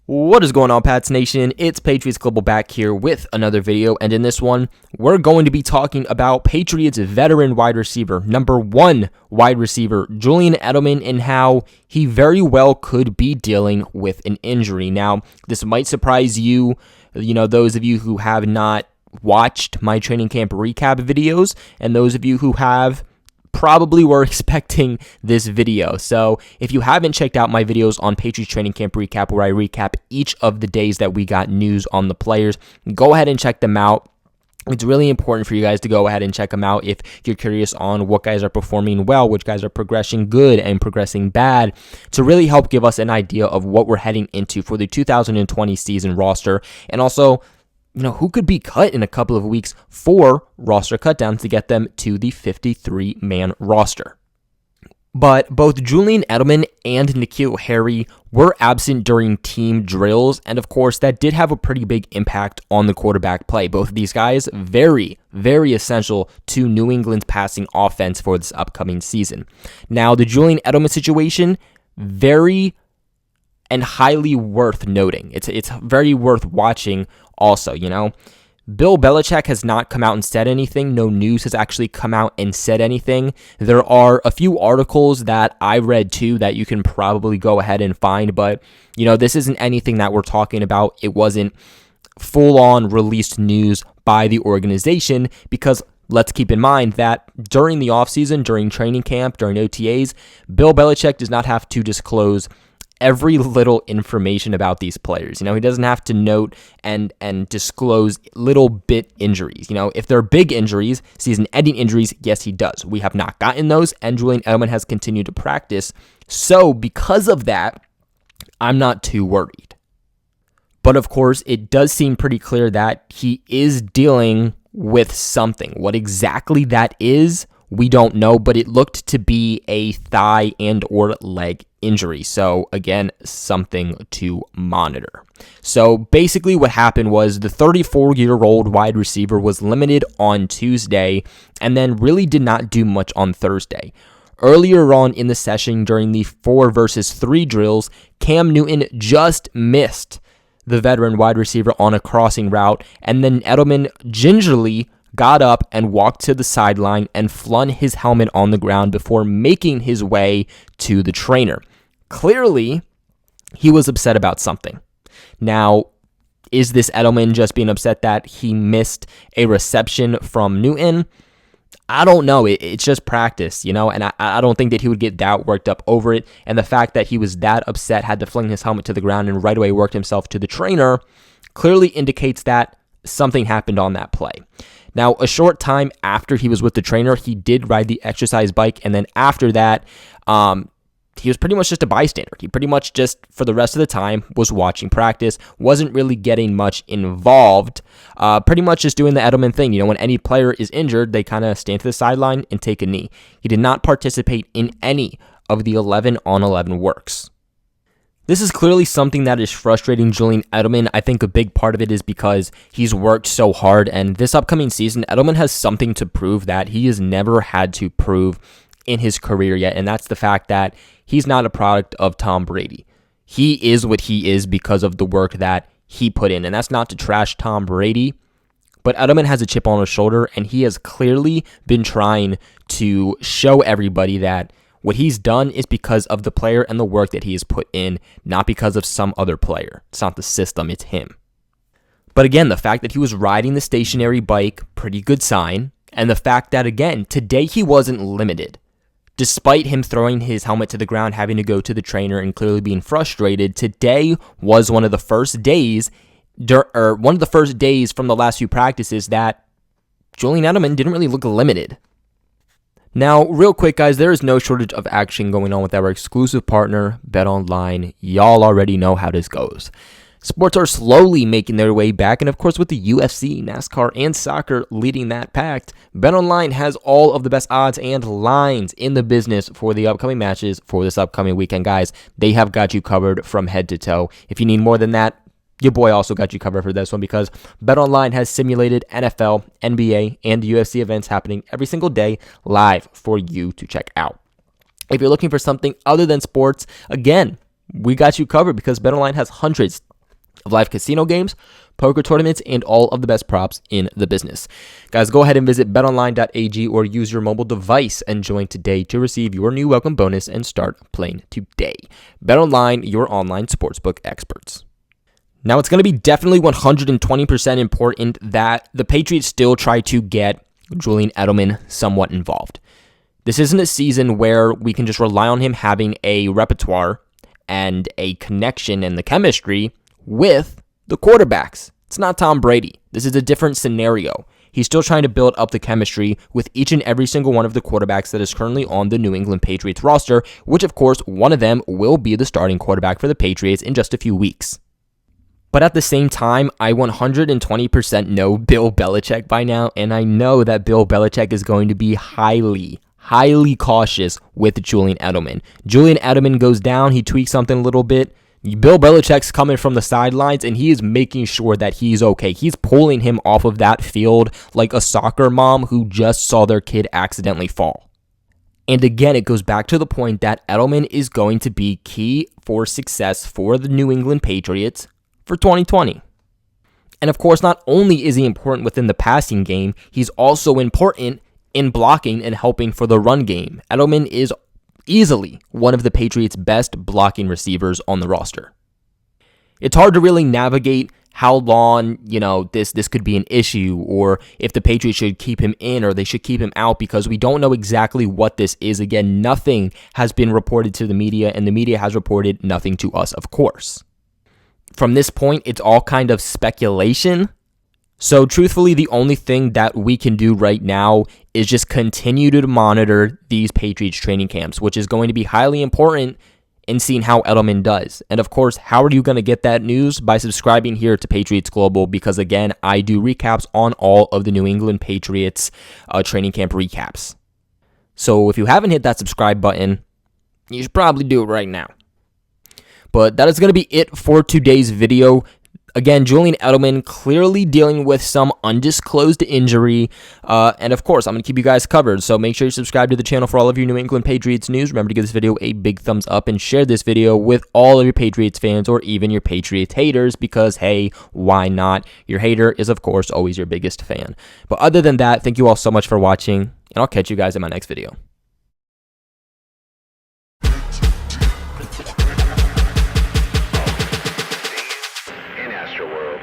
What is going on, Pats Nation? It's Patriots Global back here with another video, and in this one, we're going to be talking about Patriots veteran wide receiver, number one wide receiver, Julian Edelman, and how he very well could be dealing with an injury. Now, this might surprise you, those of you who have not watched my training camp recap videos, and those of you who have probably were expecting this video. So if you haven't checked out my videos on Patriots Training Camp Recap, where I recap each of the days that we got news on the players, go ahead and check them out. It's really important for you guys to go ahead and check them out if you're curious on what guys are performing well, which guys are progressing good and progressing bad, to really help give us an idea of what we're heading into for the 2020 season roster, and also who could be cut in a couple of weeks for roster cutdowns to get them to the 53-man roster. But both Julian Edelman and N'Keal Harry were absent during team drills, and of course that did have a pretty big impact on the quarterback play. Both of these guys very, very essential to New England's passing offense for this upcoming season. Now, the Julian Edelman situation, very and highly worth noting. It's very worth watching also, Bill Belichick has not come out and said anything. No news has actually come out and said anything. There are a few articles that I read too that you can probably go ahead and find, but this isn't anything that we're talking about. It wasn't full-on released news by the organization, because let's keep in mind that during the offseason, during training camp, during OTAs, Bill Belichick does not have to disclose every little information about these players. He doesn't have to note and disclose little bit injuries. If they're big injuries, season-ending injuries, yes, he does. We have not gotten those, and Julian Edelman has continued to practice. So because of that, I'm not too worried. But of course, it does seem pretty clear that he is dealing with something. What exactly that is, we don't know, but it looked to be a thigh and or leg injury. So again, something to monitor. So basically what happened was the 34-year-old wide receiver was limited on Tuesday and then really did not do much on Thursday. Earlier on in the session during the 4 versus 3 drills, Cam Newton just missed the veteran wide receiver on a crossing route, and then Edelman gingerly got up and walked to the sideline and flung his helmet on the ground before making his way to the trainer. Clearly, he was upset about something. Now, is this Edelman just being upset that he missed a reception from Newton? I don't know. It's just practice, and I don't think that he would get that worked up over it. And the fact that he was that upset, had to fling his helmet to the ground and right away worked himself to the trainer, clearly indicates that something happened on that play. Now, a short time after he was with the trainer, he did ride the exercise bike, and then after that, he was pretty much just a bystander. He pretty much just, for the rest of the time, was watching practice, wasn't really getting much involved, pretty much just doing the Edelman thing. When any player is injured, they kind of stand to the sideline and take a knee. He did not participate in any of the 11-on-11 works. This is clearly something that is frustrating Julian Edelman. I think a big part of it is because he's worked so hard, and this upcoming season, Edelman has something to prove that he has never had to prove in his career yet, and that's the fact that he's not a product of Tom Brady. He is what he is because of the work that he put in, and that's not to trash Tom Brady, but Edelman has a chip on his shoulder, and he has clearly been trying to show everybody that what he's done is because of the player and the work that he has put in, not because of some other player. It's not the system, it's him. But again, the fact that he was riding the stationary bike, pretty good sign. And the fact that, again, today he wasn't limited. Despite him throwing his helmet to the ground, having to go to the trainer, and clearly being frustrated, today was one of the first days, from the last few practices that Julian Edelman didn't really look limited. Now, real quick, guys, there is no shortage of action going on with our exclusive partner, BetOnline. Y'all already know how this goes. Sports are slowly making their way back, and of course, with the UFC, NASCAR, and soccer leading that pact, BetOnline has all of the best odds and lines in the business for the upcoming matches for this upcoming weekend, guys. They have got you covered from head to toe. If you need more than that, your boy also got you covered for this one, because BetOnline has simulated NFL, NBA, and UFC events happening every single day live for you to check out. If you're looking for something other than sports, again, we got you covered because BetOnline has hundreds, of live casino games, poker tournaments, and all of the best props in the business. Guys, go ahead and visit betonline.ag or use your mobile device and join today to receive your new welcome bonus and start playing today. BetOnline, your online sportsbook experts. Now, it's going to be definitely 120% important that the Patriots still try to get Julian Edelman somewhat involved. This isn't a season where we can just rely on him having a repertoire and a connection and the chemistry with the quarterbacks. It's not Tom Brady. This is a different scenario. He's still trying to build up the chemistry with each and every single one of the quarterbacks that is currently on the New England Patriots roster, which of course, one of them will be the starting quarterback for the Patriots in just a few weeks. But at the same time, I 120% know Bill Belichick by now, and I know that Bill Belichick is going to be highly cautious with Julian Edelman. Julian Edelman goes down, he tweaks something a little bit. Bill Belichick's coming from the sidelines, and he is making sure that he's okay. He's pulling him off of that field like a soccer mom who just saw their kid accidentally fall. And again, it goes back to the point that Edelman is going to be key for success for the New England Patriots for 2020. And of course, not only is he important within the passing game, he's also important in blocking and helping for the run game. Edelman is easily one of the Patriots' best blocking receivers on the roster. It's hard to really navigate how long, this could be an issue, or if the Patriots should keep him in or they should keep him out, because we don't know exactly what this is. Again, nothing has been reported to the media, and the media has reported nothing to us, of course. From this point, it's all kind of speculation. So truthfully, the only thing that we can do right now is just continue to monitor these Patriots training camps, which is going to be highly important in seeing how Edelman does. And of course, how are you going to get that news? By subscribing here to Patriots Global, because again, I do recaps on all of the New England Patriots training camp recaps. So if you haven't hit that subscribe button, you should probably do it right now. But that is going to be it for today's video. Again, Julian Edelman clearly dealing with some undisclosed injury. And of course, I'm going to keep you guys covered. So make sure you subscribe to the channel for all of your New England Patriots news. Remember to give this video a big thumbs up and share this video with all of your Patriots fans or even your Patriots haters, because hey, why not? Your hater is of course always your biggest fan. But other than that, thank you all so much for watching, and I'll catch you guys in my next video. In Astro World.